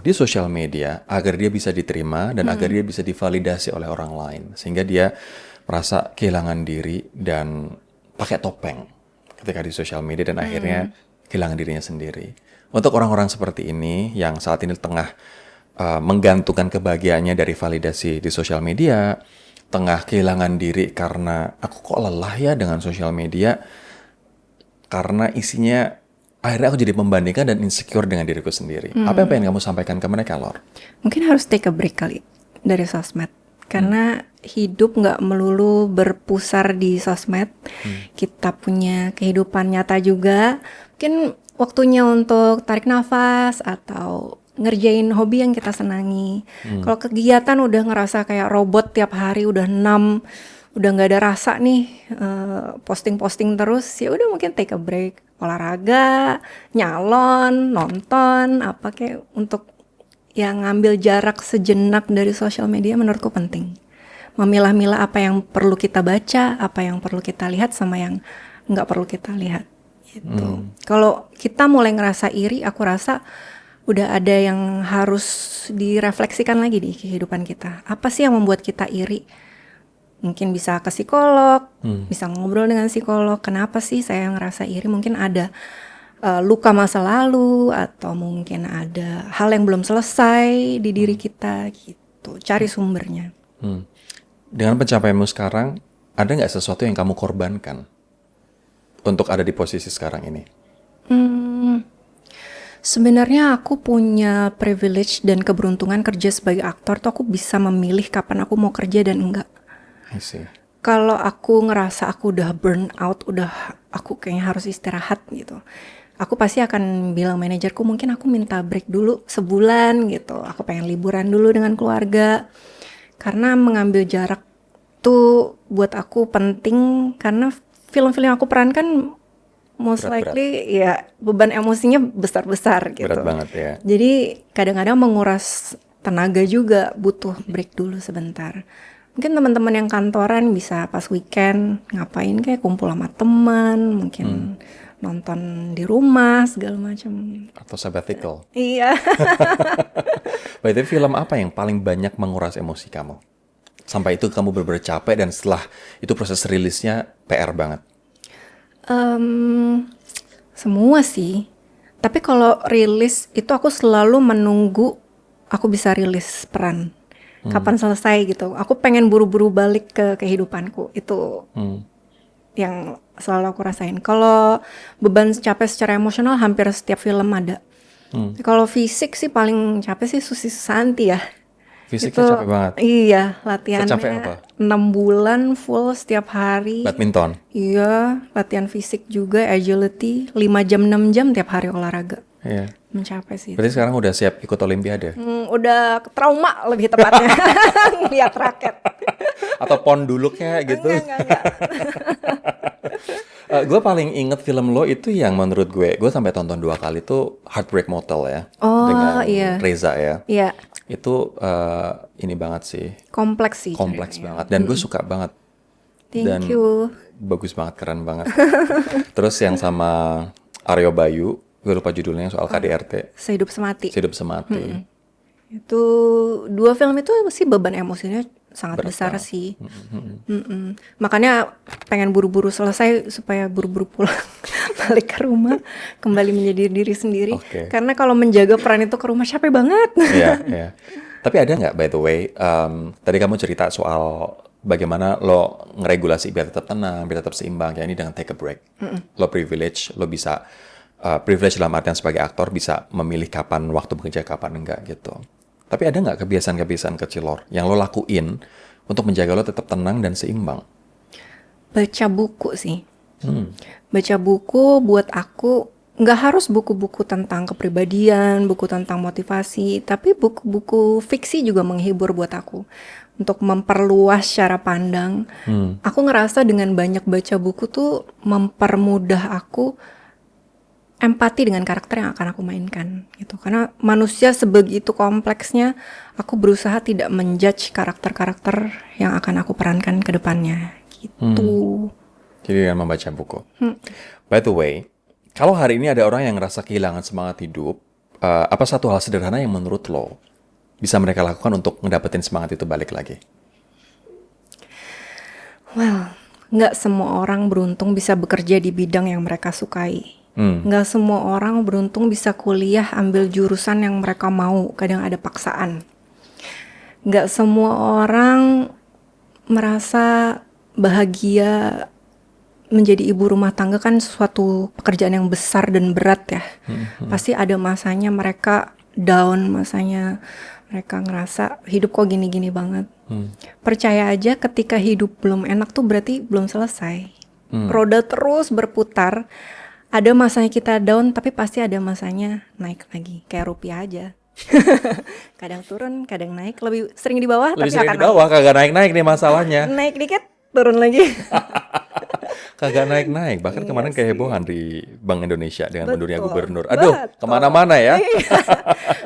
di sosial media agar dia bisa diterima dan agar dia bisa divalidasi oleh orang lain, sehingga dia merasa kehilangan diri dan pakai topeng ketika di sosial media dan akhirnya kehilangan dirinya sendiri. Untuk orang-orang seperti ini yang saat ini tengah menggantungkan kebahagiaannya dari validasi di sosial media, tengah kehilangan diri karena aku kok lelah ya dengan sosial media, karena isinya akhirnya aku jadi membandingkan dan insecure dengan diriku sendiri. Apa yang pengen kamu sampaikan ke mereka, Lor? Mungkin harus take a break kali dari sosmed. Karena hidup nggak melulu berpusar di sosmed. Kita punya kehidupan nyata juga. Mungkin waktunya untuk tarik nafas atau ngerjain hobi yang kita senangi. Kalau kegiatan udah ngerasa kayak robot tiap hari, udah udah nggak ada rasa nih, posting terus, ya udah mungkin take a break, olahraga, nyalon, nonton, apa kayak untuk yang ngambil jarak sejenak dari sosial media menurutku penting. Memilah-milah apa yang perlu kita baca, apa yang perlu kita lihat, sama yang nggak perlu kita lihat. Gitu. Kalau kita mulai ngerasa iri, aku rasa udah ada yang harus direfleksikan lagi di kehidupan kita. Apa sih yang membuat kita iri? Mungkin bisa ke psikolog, bisa ngobrol dengan psikolog. Kenapa sih saya ngerasa iri? Mungkin ada luka masa lalu, atau mungkin ada hal yang belum selesai di diri kita gitu. Cari sumbernya. Dengan pencapaianmu sekarang, ada nggak sesuatu yang kamu korbankan untuk ada di posisi sekarang ini? Sebenarnya aku punya privilege dan keberuntungan kerja sebagai aktor tuh aku bisa memilih kapan aku mau kerja dan enggak. I see. Kalau aku ngerasa aku udah burn out, udah aku kayaknya harus istirahat gitu, aku pasti akan bilang manajerku mungkin aku minta break dulu sebulan gitu. Aku pengen liburan dulu dengan keluarga. Karena mengambil jarak tuh buat aku penting karena film-film yang aku perankan most Berat-berat. likely ya beban emosinya besar-besar gitu. Berat banget ya. Jadi kadang-kadang menguras tenaga juga, butuh break dulu sebentar. Mungkin teman-teman yang kantoran bisa pas weekend ngapain kayak kumpul sama teman, mungkin nonton di rumah segala macam. Atau sabbatical. Iya. By the way, film apa yang paling banyak menguras emosi kamu? Sampai itu kamu bener-bener capek dan setelah itu proses rilisnya PR banget. Semua sih. Tapi kalau rilis itu aku selalu menunggu aku bisa rilis peran. Kapan selesai gitu. Aku pengen buru-buru balik ke kehidupanku. Itu yang selalu aku rasain. Kalau beban capek secara emosional hampir setiap film ada. Kalau fisik sih paling capek sih Susi Susanti ya. Fisiknya capek banget. Iya, latihannya Secapek apa? 6 bulan full setiap hari. Badminton. Iya, latihan fisik juga, agility, 5 jam 6 jam tiap hari olahraga. Iya. Mencapai sih. Berarti sekarang udah siap ikut Olimpiade? Udah trauma lebih tepatnya lihat raket. Atau pon dulu kayak gitu? Enggak. Gue paling inget film lo itu yang menurut gue sampai tonton 2 kali tuh Heartbreak Motel ya. Oh, dengan iya. Reza ya. Iya, Itu ini banget sih. kompleks sih. Kompleks ceritanya. banget. Dan gue suka banget. Dan Thank you. bagus banget, keren banget. Terus yang sama Aryo Bayu, gue lupa judulnya, soal KDRT. Sehidup semati. Hidup Semati. Itu 2 film itu sih beban emosinya sangat Berat besar banget. sih. Makanya pengen buru-buru selesai supaya buru-buru pulang balik ke rumah, kembali menjadi diri sendiri. Oke. Karena kalau menjaga peran itu ke rumah capek banget. Iya, iya. Tapi ada nggak, by the way, tadi kamu cerita soal bagaimana lo ngeregulasi biar tetap tenang, biar tetap seimbang, ya ini dengan take a break. Lo privilege, lo bisa, privilege dalam artian sebagai aktor bisa memilih kapan waktu bekerja, kapan enggak gitu. Tapi ada nggak kebiasaan-kebiasaan kecil Lor yang lo lakuin untuk menjaga lo tetap tenang dan seimbang? Baca buku sih. Baca buku buat aku nggak harus buku-buku tentang kepribadian, buku tentang motivasi, tapi buku-buku fiksi juga menghibur buat aku. Untuk memperluas cara pandang. Aku ngerasa dengan banyak baca buku tuh mempermudah aku empati dengan karakter yang akan aku mainkan gitu. Karena manusia sebegitu kompleksnya, aku berusaha tidak menjudge karakter-karakter yang akan aku perankan ke depannya gitu. Jadi dengan membaca buku. By the way, kalau hari ini ada orang yang ngerasa kehilangan semangat hidup, apa satu hal sederhana yang menurut lo bisa mereka lakukan untuk ngedapetin semangat itu balik lagi? Well, nggak semua orang beruntung bisa bekerja di bidang yang mereka sukai. Nggak semua orang beruntung bisa kuliah ambil jurusan yang mereka mau, kadang ada paksaan. Nggak semua orang merasa bahagia menjadi ibu rumah tangga kan suatu pekerjaan yang besar dan berat ya. Pasti ada masanya mereka down, masanya mereka ngerasa hidup kok gini-gini banget. Percaya aja ketika hidup belum enak tuh berarti belum selesai. Roda terus berputar. Ada masanya kita down, tapi pasti ada masanya naik lagi. Kayak rupiah aja. Kadang turun, kadang naik. Lebih sering di bawah, Lebih tapi sering akan di bawah, kagak naik-naik nih masalahnya. naik dikit, turun lagi. Kagak naik-naik. Bahkan Iya kemarin sih. kehebohan di Bank Indonesia dengan mundurnya Betul. gubernur. Aduh, Betul. kemana-mana ya. Iya.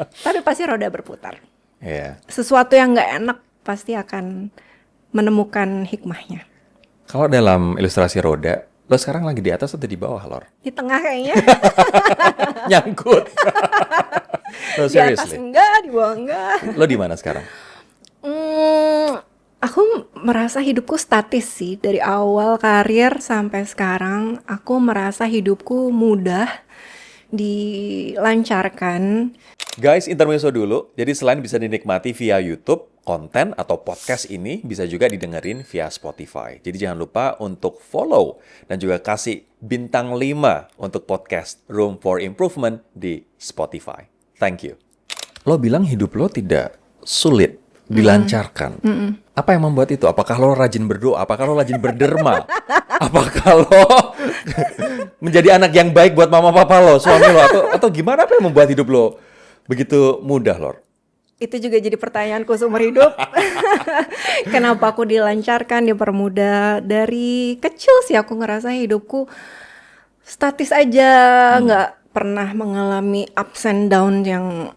Tapi pasti roda berputar. Iya. Sesuatu yang nggak enak pasti akan menemukan hikmahnya. Kalau dalam ilustrasi roda, lo sekarang lagi di atas atau di bawah, Lor? Di tengah kayaknya. Nyangkut. No, Di atas seriously. enggak, di bawah enggak. Lo di mana sekarang? Aku merasa hidupku statis sih. Dari awal karir sampai sekarang, aku merasa hidupku mudah, dilancarkan. Guys, intermezzo dulu. Jadi selain bisa dinikmati via YouTube, konten atau podcast ini bisa juga didengerin via Spotify. Jadi jangan lupa untuk follow dan juga kasih bintang 5 untuk podcast Room for Improvement di Spotify. Thank you. Lo bilang hidup lo tidak sulit, dilancarkan. Apa yang membuat itu? Apakah lo rajin berdoa? Apakah lo rajin berderma? Apakah lo menjadi anak yang baik buat mama papa lo, suami lo? Atau gimana? Apa yang membuat hidup lo begitu mudah, Lor? Itu juga jadi pertanyaanku seumur hidup. Kenapa aku dilancarkan, dipermudah? Dari kecil sih aku ngerasa hidupku statis aja, nggak pernah mengalami ups and down yang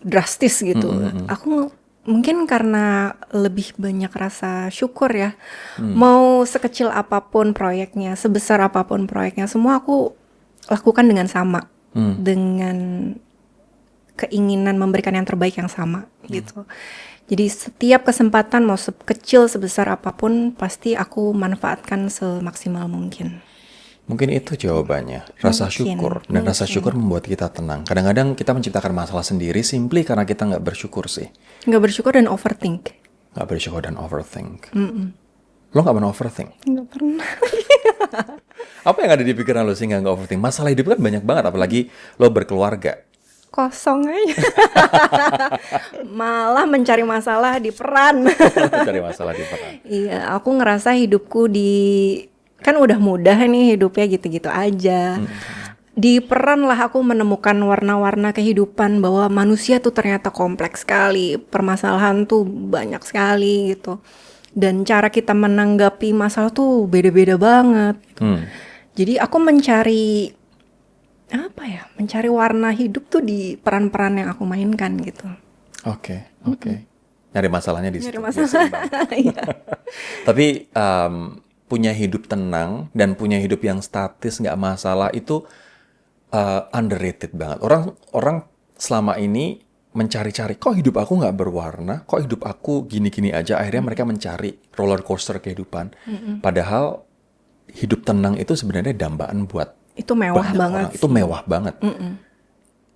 drastis gitu. Aku mungkin karena lebih banyak rasa syukur ya. Mau sekecil apapun proyeknya, sebesar apapun proyeknya, semua aku lakukan dengan sama, dengan keinginan memberikan yang terbaik yang sama gitu. Jadi setiap kesempatan mau kecil sebesar apapun pasti aku manfaatkan semaksimal mungkin. Mungkin itu jawabannya, rasa syukur. Dan rasa syukur membuat kita tenang. Kadang-kadang kita menciptakan masalah sendiri simply karena kita nggak bersyukur sih. Nggak bersyukur dan overthink. Nggak bersyukur dan overthink. Lo nggak pernah overthink? Nggak pernah. Apa yang ada di pikiran lo sehingga nggak overthink? Masalah hidup kan banyak banget, apalagi lo berkeluarga. Kosong aja. Malah mencari masalah di peran. Mencari masalah di peran. Iya, aku ngerasa hidupku kan udah mudah nih hidupnya gitu-gitu aja. Di peran lah aku menemukan warna-warna kehidupan, bahwa manusia tuh ternyata kompleks sekali, permasalahan tuh banyak sekali gitu. Dan cara kita menanggapi masalah tuh beda-beda banget. Jadi aku mencari warna hidup tuh di peran-peran yang aku mainkan gitu. Oke. Nyari masalahnya di situ. Nyari masalah. Iya. Tapi punya hidup tenang dan punya hidup yang statis nggak masalah itu underrated banget. Orang selama ini mencari-cari, kok hidup aku nggak berwarna, kok hidup aku gini-gini aja. Akhirnya mereka mencari roller coaster kehidupan. Padahal hidup tenang itu sebenarnya dambaan buat Itu mewah banyak banget. orang. Itu mewah banget.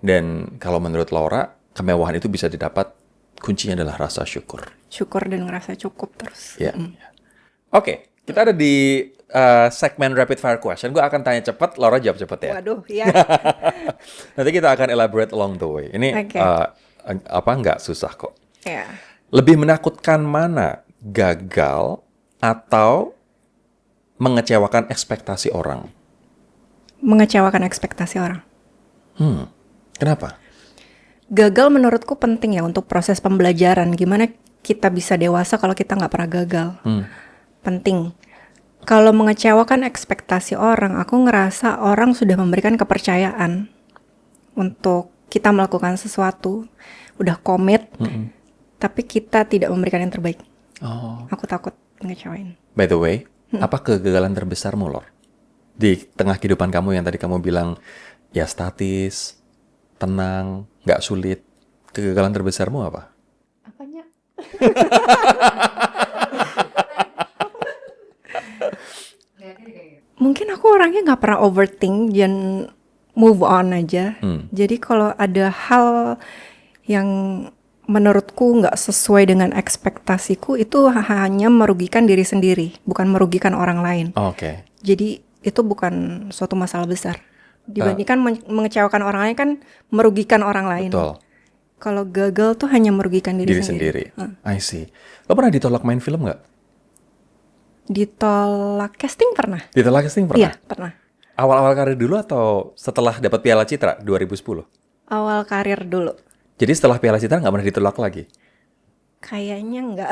Dan kalau menurut Laura, kemewahan itu bisa didapat, kuncinya adalah rasa syukur. Syukur dan ngerasa cukup terus. Ya. Oke, kita ada di segmen rapid fire question. Gue akan tanya cepat, Laura jawab cepat ya. Waduh, ya. Nanti kita akan elaborate along the way. Ini Oke. nggak susah kok. Ya. Lebih menakutkan mana, gagal atau mengecewakan ekspektasi orang? Mengecewakan ekspektasi orang. Kenapa? Gagal menurutku penting ya untuk proses pembelajaran. Gimana kita bisa dewasa kalau kita nggak pernah gagal? Penting. Kalau mengecewakan ekspektasi orang, aku ngerasa orang sudah memberikan kepercayaan untuk kita melakukan sesuatu, udah komit, tapi kita tidak memberikan yang terbaik. Aku takut ngecewain. By the way, apa kegagalan terbesarmu, Lor? Di tengah kehidupan kamu yang tadi kamu bilang, ya statis, tenang, nggak sulit. Kegagalan terbesarmu apa? Apanya? Mungkin aku orangnya nggak pernah overthink dan move on aja. Jadi kalau ada hal yang menurutku nggak sesuai dengan ekspektasiku, itu hanya merugikan diri sendiri, bukan merugikan orang lain. Oke. Jadi itu bukan suatu masalah besar. Dibandingkan mengecewakan orang lain kan merugikan orang lain. Betul. Kalau gagal tuh hanya merugikan diri Sendiri. sendiri. I see. Lo pernah ditolak main film nggak? Ditolak casting pernah? Ditolak casting pernah? Iya, pernah. Awal-awal karir dulu atau setelah dapat Piala Citra 2010? Awal karir dulu. Jadi setelah Piala Citra nggak pernah ditolak lagi? Kayaknya enggak.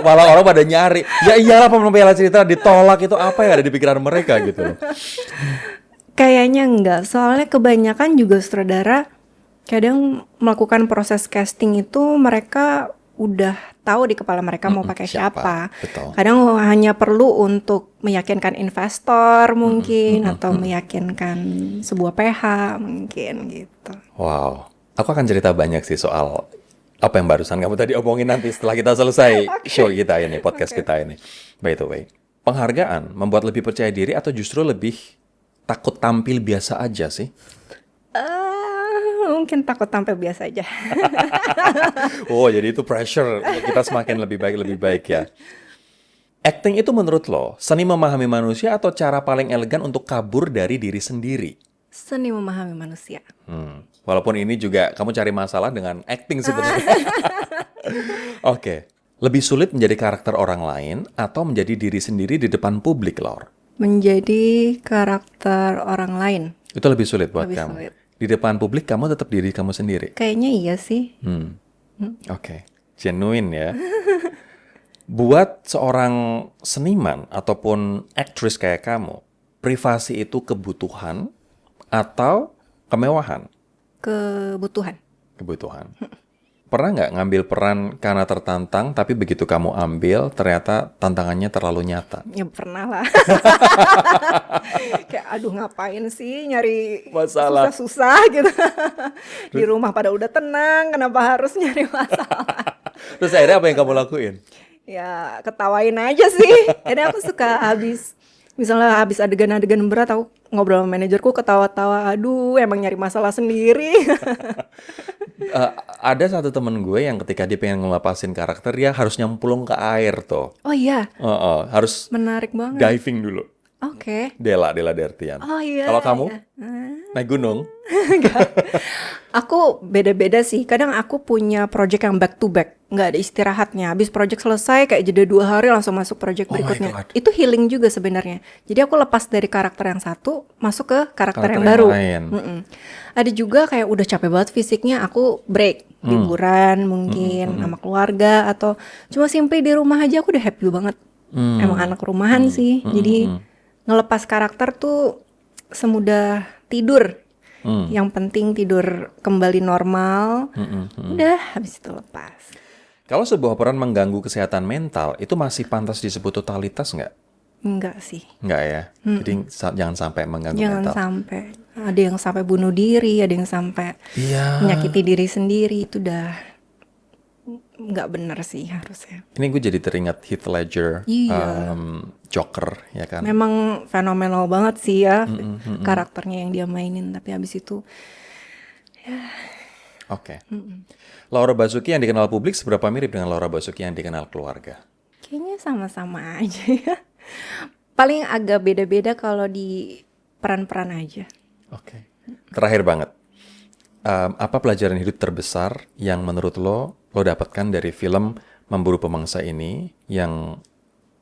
Malah orang pada nyari. Ya iyalah pemenang Piala Citra ditolak, itu apa yang ada di pikiran mereka gitu loh. Kayaknya enggak. Soalnya kebanyakan juga sutradara kadang melakukan proses casting itu mereka udah tahu di kepala mereka mau pakai siapa. Betul. Kadang hanya perlu untuk meyakinkan investor mungkin atau meyakinkan sebuah PH mungkin gitu. Wow. Aku akan cerita banyak sih soal apa yang barusan kamu tadi omongin nanti setelah kita selesai show kita ini, podcast kita ini. By the way, penghargaan membuat lebih percaya diri atau justru lebih takut tampil biasa aja sih? mungkin takut sampai biasa aja. Oh, jadi itu pressure. Kita semakin lebih baik ya. Acting itu menurut lo, seni memahami manusia atau cara paling elegan untuk kabur dari diri sendiri? Seni memahami manusia. Walaupun ini juga kamu cari masalah dengan acting sebenarnya. Oke. Lebih sulit menjadi karakter orang lain atau menjadi diri sendiri di depan publik, Laur? Menjadi karakter orang lain. Itu lebih sulit buat Lebih kamu. sulit. Di depan publik kamu tetap diri kamu sendiri. Kayaknya iya sih. Oke. Genuine ya. Buat seorang seniman ataupun aktris kayak kamu, privasi itu kebutuhan atau kemewahan? Kebutuhan. Kebutuhan. Pernah nggak ngambil peran karena tertantang, tapi begitu kamu ambil, ternyata tantangannya terlalu nyata? Ya pernah lah. Kayak aduh ngapain sih nyari Masalah. susah-susah gitu. Di rumah pada udah tenang, kenapa harus nyari masalah? Terus akhirnya apa yang kamu lakuin? Ya ketawain aja sih. Jadi aku suka misalnya habis adegan-adegan berat aku ngobrol sama manajerku ketawa-tawa, aduh emang nyari masalah sendiri. Ada satu temen gue yang ketika dia pengen ngelepasin karakter, dia harus nyemplung ke air tuh. Oh iya, Harus menarik banget. diving dulu. Oke. Dela Dertian. Oh iya. Kalau kamu? iya. Naik gunung? Aku beda-beda sih. Kadang aku punya project yang back to back, nggak ada istirahatnya. Habis project selesai kayak jeda 2 hari langsung masuk project Oh my berikutnya. God. Itu healing juga sebenarnya. Jadi aku lepas dari karakter yang satu, masuk ke karakter yang Karakter baru. lain. Ada juga kayak udah capek banget fisiknya, aku break, liburan mungkin sama keluarga atau cuma simply di rumah aja aku udah happy banget. Emang anak rumahan sih. Jadi ngelepas karakter tuh semudah tidur. Yang penting tidur kembali normal. Udah habis itu lepas. Kalau sebuah peran mengganggu kesehatan mental, itu masih pantas disebut totalitas nggak? Enggak sih. Nggak ya? Jadi jangan sampai mengganggu Jangan mental. sampai. Ada yang sampai bunuh diri, ada yang sampai Iya. menyakiti diri sendiri. Itu udah nggak benar sih harusnya. Ini gue jadi teringat Heath Ledger, Iya. Joker, ya kan? Memang fenomenal banget sih ya karakternya yang dia mainin. Tapi habis itu Oke. Laura Basuki yang dikenal publik seberapa mirip dengan Laura Basuki yang dikenal keluarga? kayaknya sama-sama aja ya. Paling agak beda-beda kalau di peran-peran aja. Oke. Terakhir banget. Apa pelajaran hidup terbesar yang menurut lo dapatkan dari film Memburu Pemangsa ini yang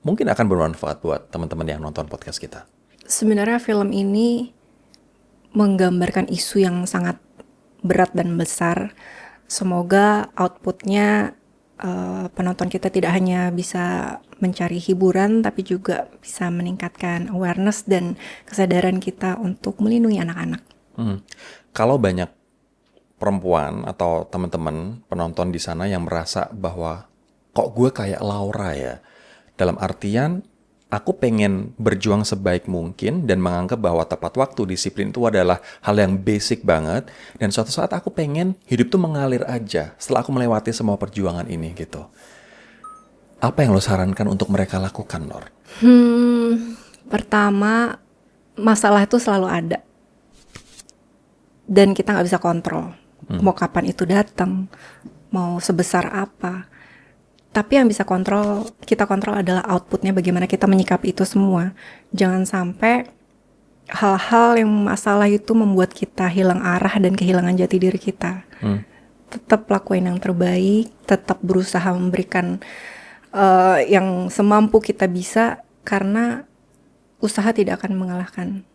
mungkin akan bermanfaat buat teman-teman yang nonton podcast kita? Sebenarnya film ini menggambarkan isu yang sangat berat dan besar. Semoga outputnya penonton kita tidak hanya bisa mencari hiburan, tapi juga bisa meningkatkan awareness dan kesadaran kita untuk melindungi anak-anak. Kalau banyak perempuan atau teman-teman penonton di sana yang merasa bahwa kok gue kayak Laura ya, dalam artian aku pengen berjuang sebaik mungkin dan menganggap bahwa tepat waktu, disiplin itu adalah hal yang basic banget, dan suatu saat aku pengen hidup tuh mengalir aja setelah aku melewati semua perjuangan ini gitu. Apa yang lo sarankan untuk mereka lakukan, Nor? Pertama, masalah itu selalu ada. Dan kita nggak bisa kontrol. Mau kapan itu datang, mau sebesar apa. Tapi yang bisa kita kontrol adalah outputnya, bagaimana kita menyikapi itu semua. Jangan sampai hal-hal yang masalah itu membuat kita hilang arah dan kehilangan jati diri kita. Tetap lakuin yang terbaik, tetap berusaha memberikan yang semampu kita bisa, karena usaha tidak akan mengalahkan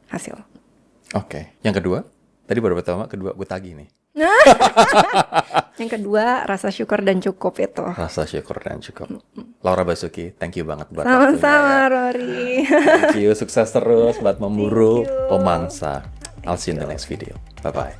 hasil. Oke. Yang kedua? Tadi baru pertama, kedua gue tagih nih. Yang kedua, rasa syukur dan cukup itu. Rasa syukur dan cukup. Laura Basuki, thank you banget buat waktunya. Sama-sama, Ya. Rory. Thank you, sukses terus buat memburu Thank you. pemangsa. I'll see you in the next video. Bye-bye.